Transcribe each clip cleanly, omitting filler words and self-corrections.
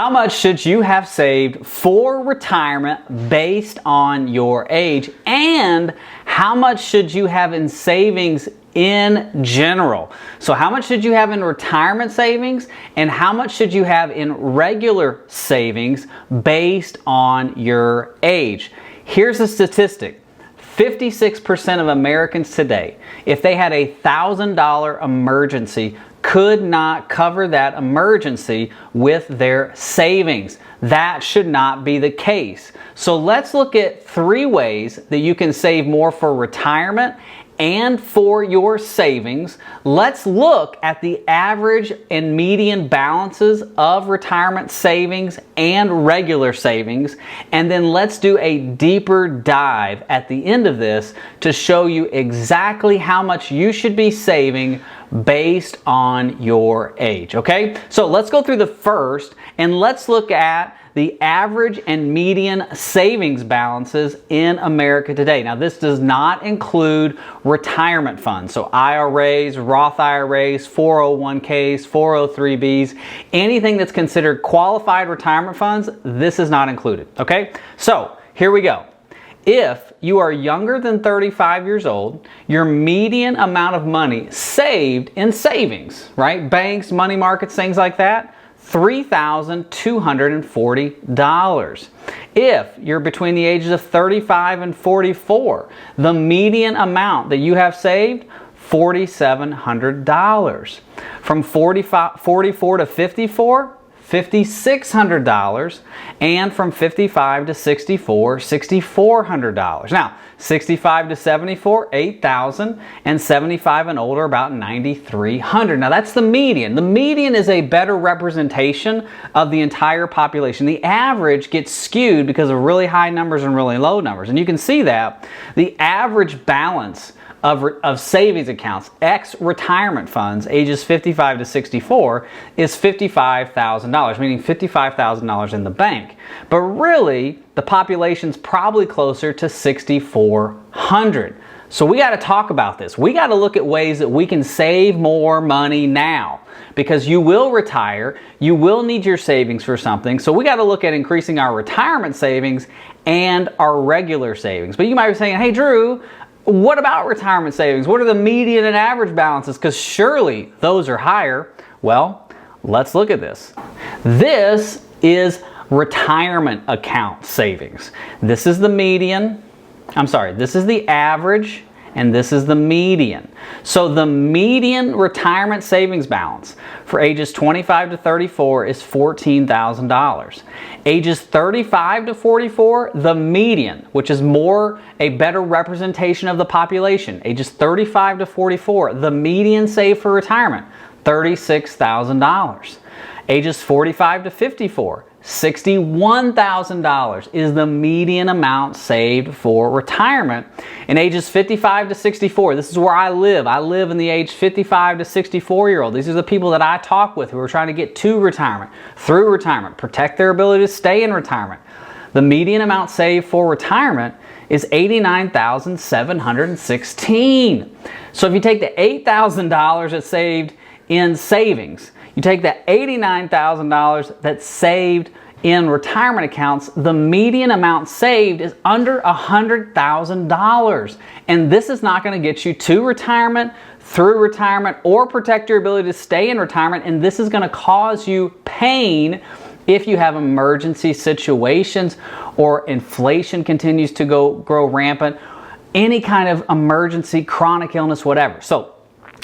How much should you have saved for retirement based on your age? And how much should you have in savings in general? So how much should you have in retirement savings and how much should you have in regular savings based on your age? Here's a statistic. 56% of Americans today, if they had a $1,000 emergency, could not cover that emergency with their savings. That should not be the case. So let's look at 3 ways that you can save more for retirement and for your savings. Let's look at the average and median balances of retirement savings and regular savings, and then let's do a deeper dive at the end of this to show you exactly how much you should be saving based on your age, okay? So let's go through the first and let's look at the average and median savings balances in America today. Now, this does not include retirement funds, so IRAs, Roth IRAs, 401ks, 403bs, anything that's considered qualified retirement funds, this is not included, okay? So here we go. If you are younger than 35 years old, your median amount of money saved in savings, right? Banks, money markets, things like that, $3,240. If you're between the ages of 35 and 44, the median amount that you have saved, $4,700. From 44 to 54, $5,600, and from 55 to 64, $6,400. Now, 65 to 74, $8,000, and 75 and older, about $9,300. Now, that's the median. The median is a better representation of the entire population. The average gets skewed because of really high numbers and really low numbers, and you can see that the average balance of savings accounts, ex-retirement funds, ages 55 to 64, is $55,000, meaning $55,000 in the bank. But really, the population's probably closer to 6,400. So we got to talk about this. We got to look at ways that we can save more money now, because you will retire, you will need your savings for something. So we got to look at increasing our retirement savings and our regular savings. But you might be saying, hey Drew, what about retirement savings? What are the median and average balances? Because surely those are higher. Well, let's look at this. This is retirement account savings. This is the median. This is the average, and this is the median. So the median retirement savings balance for ages 25 to 34 is $14,000. Ages 35 to 44, the median, which is a better representation of the population, ages 35 to 44, the median saved for retirement, $36,000. Ages 45 to 54, $61,000 is the median amount saved for retirement. In ages 55 to 64, this is where I live. I live in the age 55 to 64-year-old. These are the people that I talk with who are trying to get to retirement, through retirement, protect their ability to stay in retirement. The median amount saved for retirement is $89,716. So if you take the $8,000 that's saved in savings, you take that $89,000 that's saved in retirement accounts, the median amount saved is under $100,000. And this is not going to get you to retirement, through retirement, or protect your ability to stay in retirement. And this is going to cause you pain if you have emergency situations or inflation continues to grow rampant, any kind of emergency, chronic illness, whatever. So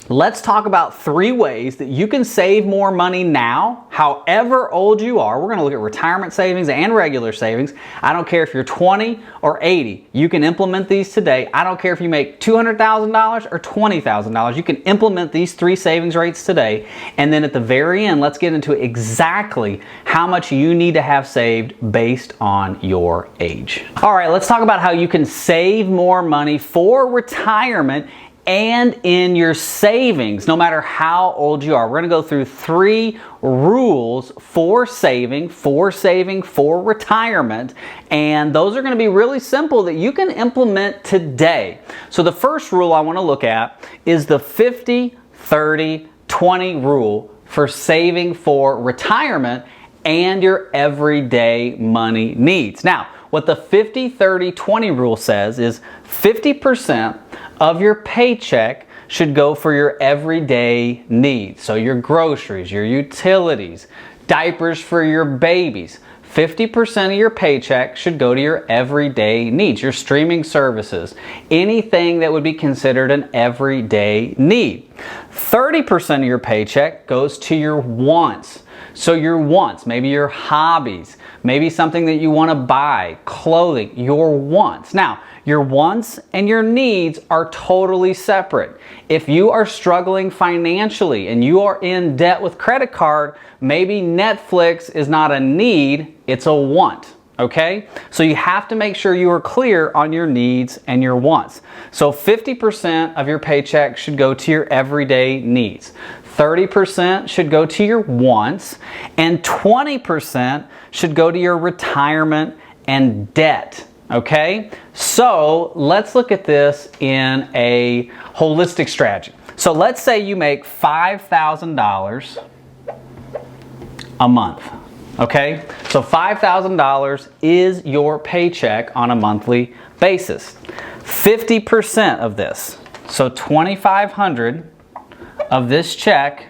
let's talk about 3 ways that you can save more money now, however old you are. We're going to look at retirement savings and regular savings. I don't care if you're 20 or 80. You can implement these today. I don't care if you make $200,000 or $20,000. You can implement these 3 savings rates today. And then at the very end, let's get into exactly how much you need to have saved based on your age. All right, let's talk about how you can save more money for retirement and in your savings, no matter how old you are. We're going to go through 3 rules for saving, for retirement, and those are going to be really simple that you can implement today. So the first rule I want to look at is the 50-30-20 rule for saving for retirement and your everyday money needs. Now, what the 50-30-20 rule says is 50% of your paycheck should go for your everyday needs. So your groceries, your utilities, diapers for your babies. 50% of your paycheck should go to your everyday needs, your streaming services, anything that would be considered an everyday need. 30% of your paycheck goes to your wants. So your wants, maybe your hobbies, maybe something that you want to buy, clothing, your wants. Now, your wants and your needs are totally separate. If you are struggling financially and you are in debt with credit card, maybe Netflix is not a need, it's a want. Okay? So you have to make sure you are clear on your needs and your wants. So 50% of your paycheck should go to your everyday needs. 30% should go to your wants, and 20% should go to your retirement and debt. Okay? So let's look at this in a holistic strategy. So let's say you make $5,000 a month. Okay? So $5,000 is your paycheck on a monthly basis. 50% of this, so $2,500 of this check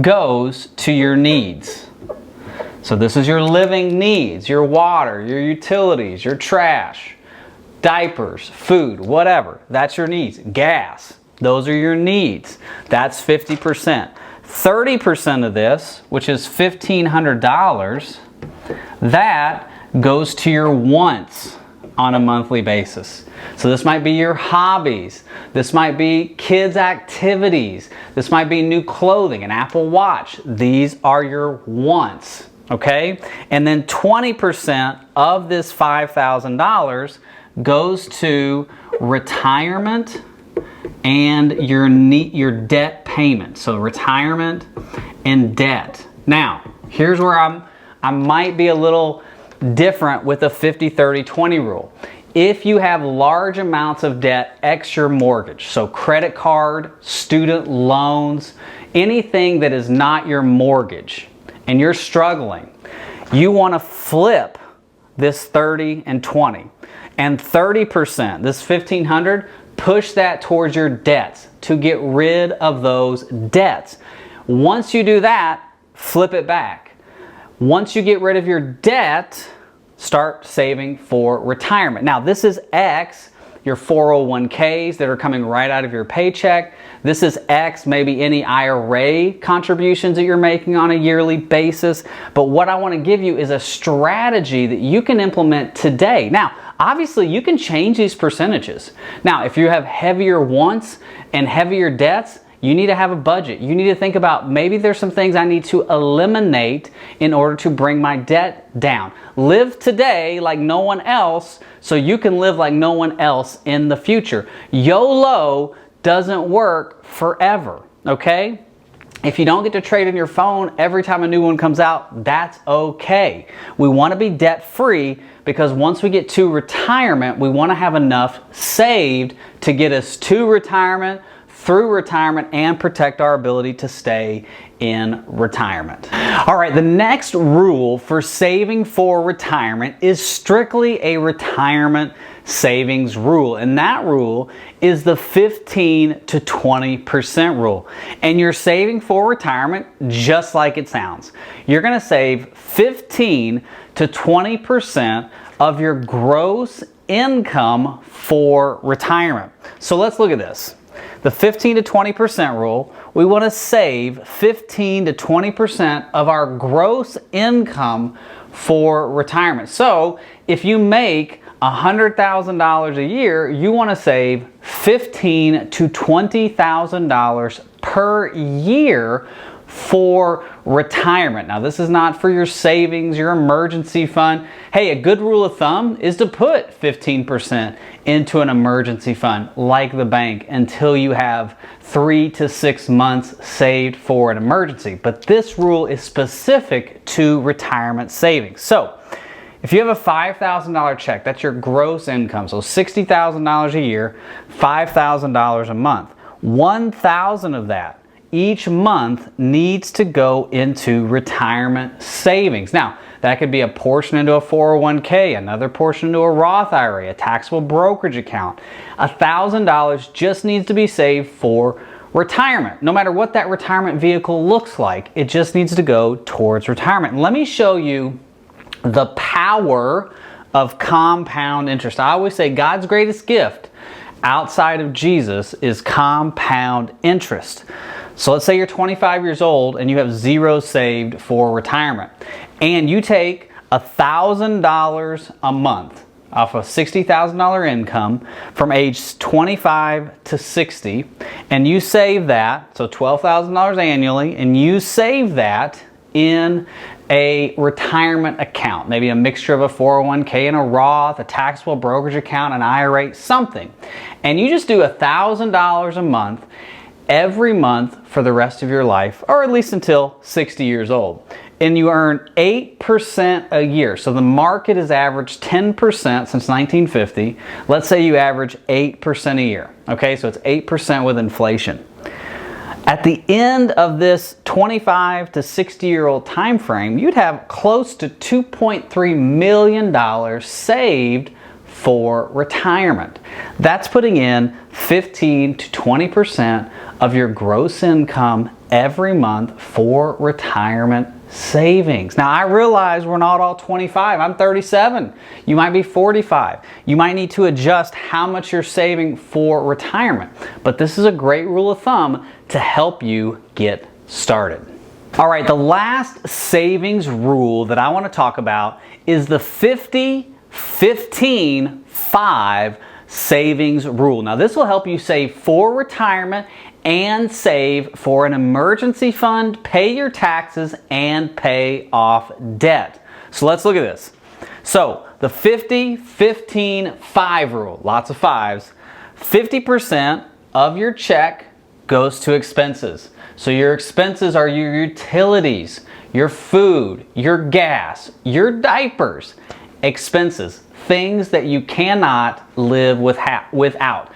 goes to your needs. So this is your living needs, your water, your utilities, your trash, diapers, food, whatever. That's your needs. Gas, those are your needs. That's 50%. 30% of this, which is $1,500, that goes to your wants on a monthly basis. So this might be your hobbies. This might be kids' activities. This might be new clothing, an Apple Watch. These are your wants, okay? And then 20% of this $5,000 goes to retirement and your debt payment. So retirement and debt. Now, here's where I might be a little different with the 50-30-20 rule. If you have large amounts of debt ex your mortgage, so credit card, student loans, anything that is not your mortgage, and you're struggling, you want to flip this 30 and 20. And 30%, this $1,500, push that towards your debts to get rid of those debts. Once you do that, flip it back. Once you get rid of your debt, start saving for retirement. Now, this is X, your 401ks that are coming right out of your paycheck. This is X, maybe any IRA contributions that you're making on a yearly basis. But what I want to give you is a strategy that you can implement today. Now, obviously, you can change these percentages. Now, if you have heavier wants and heavier debts, you need to have a budget. You need to think about maybe there's some things I need to eliminate in order to bring my debt down. Live today like no one else so you can live like no one else in the future. YOLO doesn't work forever, okay? If you don't get to trade in your phone every time a new one comes out, that's okay. We want to be debt-free because once we get to retirement, we want to have enough saved to get us to retirement, through retirement, and protect our ability to stay in retirement. All right, the next rule for saving for retirement is strictly a retirement savings rule, and that rule is the 15 to 20% rule. And you're saving for retirement just like it sounds. You're going to save 15 to 20% of your gross income for retirement. So let's look at this. The 15 to 20% rule, we want to save 15 to 20% of our gross income for retirement. So if you make $100,000 a year, you want to save $15,000 to $20,000 per year for retirement. Now, this is not for your savings, your emergency fund. Hey, a good rule of thumb is to put 15% into an emergency fund like the bank until you have 3 to 6 months saved for an emergency. But this rule is specific to retirement savings. So, if you have a $5,000 check, that's your gross income, so $60,000 a year, $5,000 a month. $1,000 of that each month needs to go into retirement savings. Now, that could be a portion into a 401k, another portion into a Roth IRA, a taxable brokerage account. $1,000 just needs to be saved for retirement. No matter what that retirement vehicle looks like, it just needs to go towards retirement. And let me show you the power of compound interest. I always say God's greatest gift outside of Jesus is compound interest. So let's say you're 25 years old and you have zero saved for retirement, and you take $1,000 a month off a $60,000 income from age 25 to 60, and you save that, so $12,000 annually, and you save that in a retirement account, maybe a mixture of a 401k and a Roth, a taxable brokerage account, an IRA, something. And you just do $1,000 a month every month for the rest of your life, or at least until 60 years old. And you earn 8% a year. So the market has averaged 10% since 1950. Let's say you average 8% a year. Okay, so it's 8% with inflation. At the end of this 25 to 60-year-old time frame, you'd have close to $2.3 million saved for retirement. That's putting in 15 to 20% of your gross income every month for retirement savings. Now, I realize we're not all 25. I'm 37. You might be 45. You might need to adjust how much you're saving for retirement. But this is a great rule of thumb to help you get started. All right, the last savings rule that I want to talk about is the 50-15-5 savings rule. Now, this will help you save for retirement and save for an emergency fund, pay your taxes, and pay off debt. So let's look at this. So the 50-15-5 rule, lots of fives. 50% of your check goes to expenses. So your expenses are your utilities, your food, your gas, your diapers, expenses, things that you cannot live without.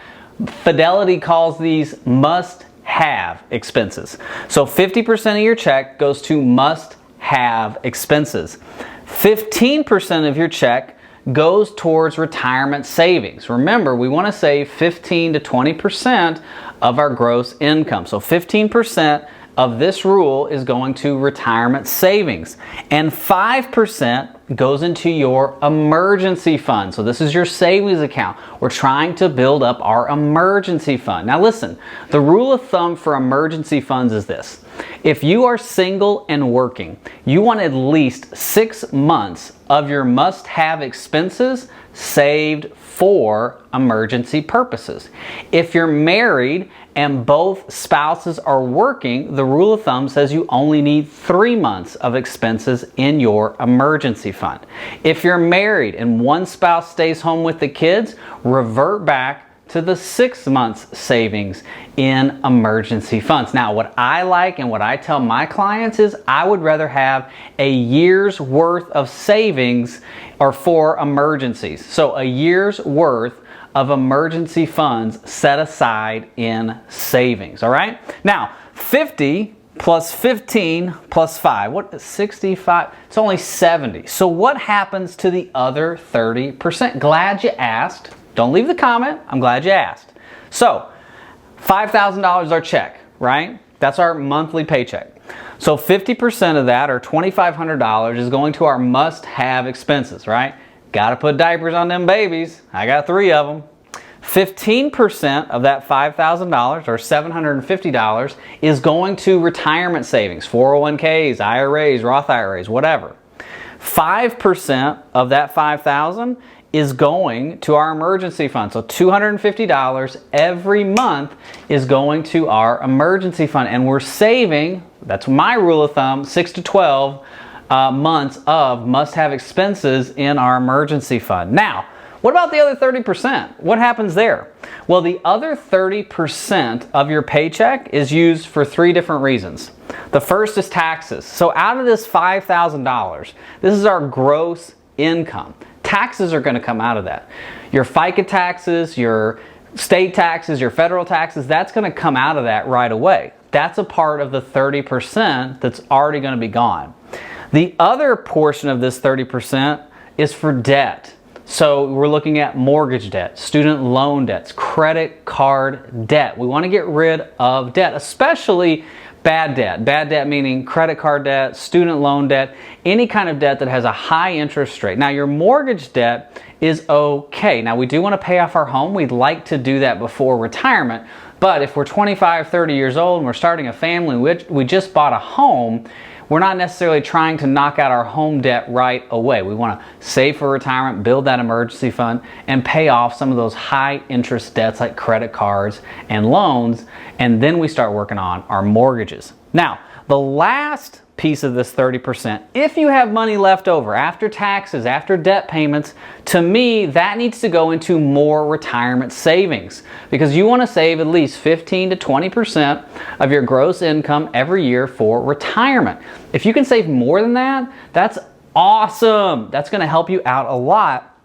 Fidelity calls these must-have expenses. So 50% of your check goes to must-have expenses. 15% of your check goes towards retirement savings. Remember, we want to save 15 to 20% of our gross income. So 15% of this rule is going to retirement savings, and 5% goes into your emergency fund. So this is your savings account. We're trying to build up our emergency fund. Now listen, the rule of thumb for emergency funds is this. If you are single and working, you want at least 6 months of your must-have expenses saved for emergency purposes. If you're married and both spouses are working, the rule of thumb says you only need 3 months of expenses in your emergency fund. If you're married and one spouse stays home with the kids, revert back to the 6 months savings in emergency funds. Now, what I like and what I tell my clients is I would rather have a year's worth of savings or for emergencies. So a year's worth of emergency funds set aside in savings, all right? Now, 50 plus 15 plus 5, what is 65? It's only 70. So what happens to the other 30%? Glad you asked. Don't leave the comment. I'm glad you asked. So, $5,000 is our check, right? That's our monthly paycheck. So 50% of that, or $2,500, is going to our must-have expenses, right? Got to put diapers on them babies. I got 3 of them. 15% of that $5,000, or $750, is going to retirement savings, 401ks, IRAs, Roth IRAs, whatever. 5% of that $5,000 is going to our emergency fund. So $250 every month is going to our emergency fund. And we're saving, that's my rule of thumb, 6 to 12 months of must-have expenses in our emergency fund. Now, what about the other 30%? What happens there? Well, the other 30% of your paycheck is used for 3 different reasons. The first is taxes. So out of this $5,000, this is our gross income. Taxes are going to come out of that. Your FICA taxes, your state taxes, your federal taxes, that's going to come out of that right away. that's a part of the 30% that's already going to be gone. The other portion of this 30% is for debt. So we're looking at mortgage debt, student loan debts, credit card debt. We want to get rid of debt, especially bad debt. Bad debt meaning credit card debt, student loan debt, any kind of debt that has a high interest rate. Now your mortgage debt is okay. Now we do want to pay off our home. We'd like to do that before retirement. But if we're 25, 30 years old and we're starting a family, we just bought a home, we're not necessarily trying to knock out our home debt right away. We want to save for retirement, build that emergency fund, and pay off some of those high interest debts like credit cards and loans, and then we start working on our mortgages. Now, the last piece of this 30%, if you have money left over after taxes, after debt payments, to me, that needs to go into more retirement savings, because you want to save at least 15 to 20% of your gross income every year for retirement. If you can save more than that, that's awesome. That's going to help you out a lot.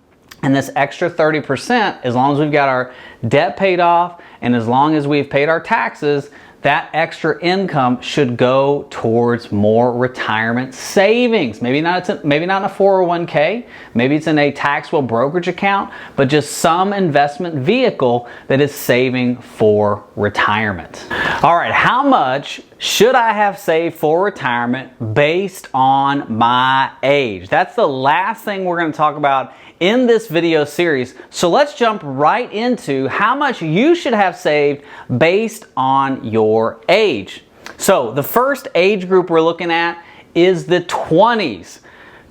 And this extra 30%, as long as we've got our debt paid off and as long as we've paid our taxes, that extra income should go towards more retirement savings. Maybe not in a 401k, maybe it's in a taxable brokerage account, but just some investment vehicle that is saving for retirement. All right, how much should I have saved for retirement based on my age? That's the last thing we're going to talk about in this video series. So let's jump right into how much you should have saved based on your age. So the first age group we're looking at is the 20s,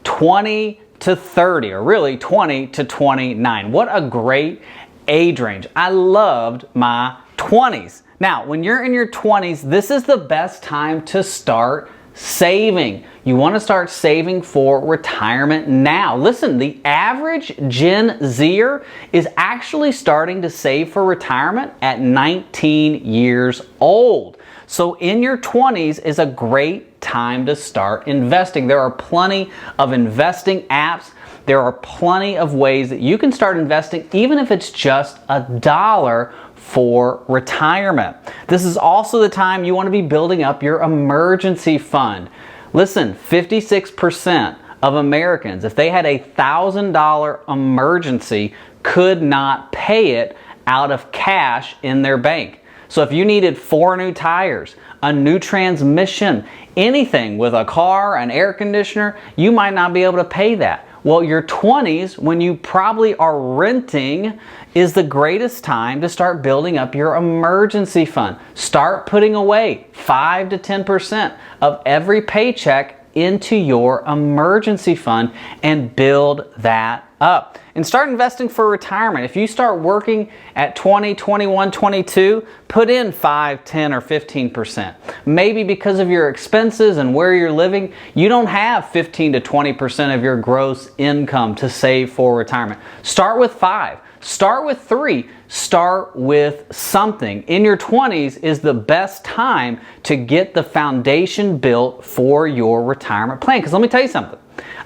20 to 30, or really 20 to 29. What a great age range. I loved my 20s. Now, when you're in your 20s, this is the best time to start saving. You want to start saving for retirement now. Listen, the average Gen Zer is actually starting to save for retirement at 19 years old. So in your 20s is a great time to start investing. There are plenty of investing apps. There are plenty of ways that you can start investing, even if it's just $1 for retirement. This is also the time you want to be building up your emergency fund. Listen, 56% of Americans, if they had a $1,000 emergency, could not pay it out of cash in their bank. So if you needed 4 new tires, a new transmission, anything with a car, an air conditioner, you might not be able to pay that. Well, your 20s, when you probably are renting, is the greatest time to start building up your emergency fund. Start putting away 5 to 10% of every paycheck into your emergency fund and build that up. And start investing for retirement. If you start working at 20, 21, 22, put in 5, 10, or 15%. Maybe because of your expenses and where you're living, you don't have 15 to 20% of your gross income to save for retirement. Start with 5. Start with 3. Start with something. In your 20s is the best time to get the foundation built for your retirement plan. Because let me tell you something.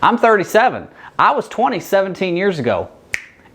I'm 37. I was 20 17 years ago.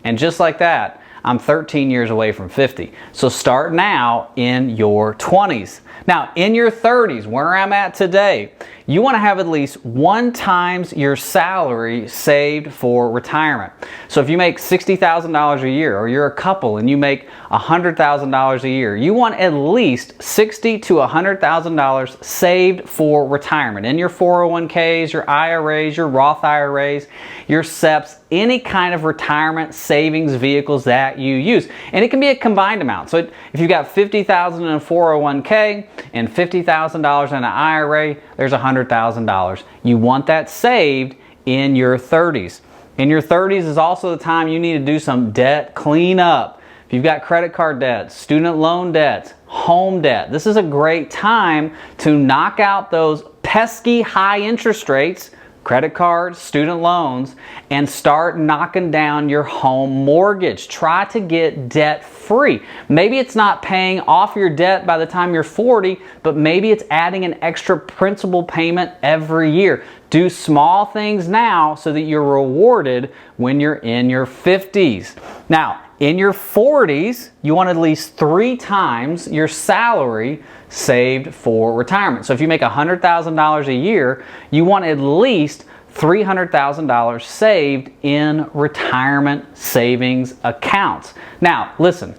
And just like that, I'm 13 years away from 50. So start now in your 20s. Now, in your 30s, where I'm at today, you want to have at least 1 times your salary saved for retirement. So if you make $60,000 a year, or you're a couple and you make $100,000 a year, you want at least $60,000 to $100,000 saved for retirement. In your 401ks, your IRAs, your Roth IRAs, your SEPs, any kind of retirement savings vehicles that you use. And it can be a combined amount. So if you've got $50,000 in a 401k and $50,000 in an IRA, there's $100,000. You want that saved in your 30s. In your 30s is also the time you need to do some debt cleanup. If you've got credit card debts, student loan debts, home debt, this is a great time to knock out those pesky high interest rates, credit cards, student loans, and start knocking down your home mortgage. Try to get debt free. Maybe it's not paying off your debt by the time you're 40, but maybe it's adding an extra principal payment every year. Do small things now so that you're rewarded when you're in your 50s. Now, in your 40s, you want at least 3 times your salary saved for retirement. So if you make $100,000 a year, you want at least $300,000 saved in retirement savings accounts. Now, listen,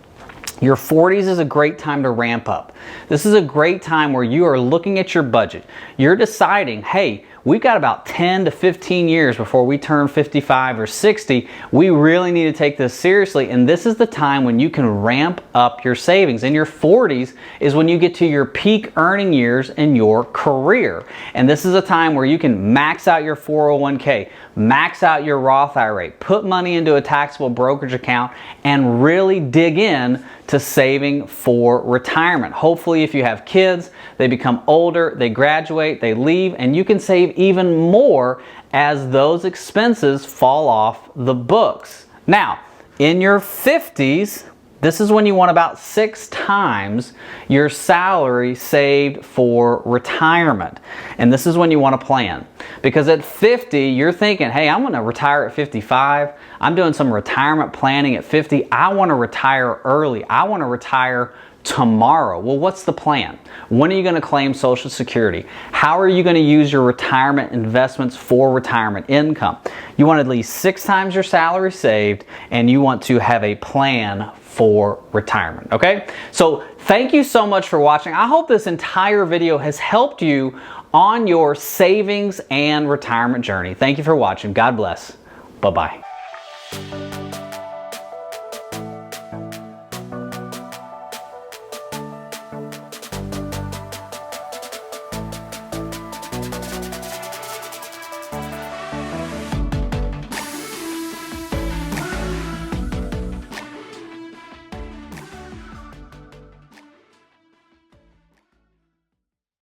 your 40s is a great time to ramp up. This is a great time where you are looking at your budget. You're deciding, hey, we've got about 10 to 15 years before we turn 55 or 60. We really need to take this seriously, and this is the time when you can ramp up your savings. In your 40s is when you get to your peak earning years in your career. And this is a time where you can max out your 401k, max out your Roth IRA, put money into a taxable brokerage account, and really dig in to saving for retirement. Hopefully, if you have kids, they become older, they graduate, they leave, and you can save even more as those expenses fall off the books. Now, in your 50s, this is when you want about 6 times your salary saved for retirement. And this is when you want to plan. Because at 50, you're thinking, hey, I'm going to retire at 55. I'm doing some retirement planning at 50. I want to retire early. I want to retire tomorrow. Well, what's the plan? When are you going to claim Social Security? How are you going to use your retirement investments for retirement income? You want at least 6 times your salary saved, and you want to have a plan for retirement, okay? So thank you so much for watching. I hope this entire video has helped you on your savings and retirement journey. Thank you for watching. God bless. Bye-bye.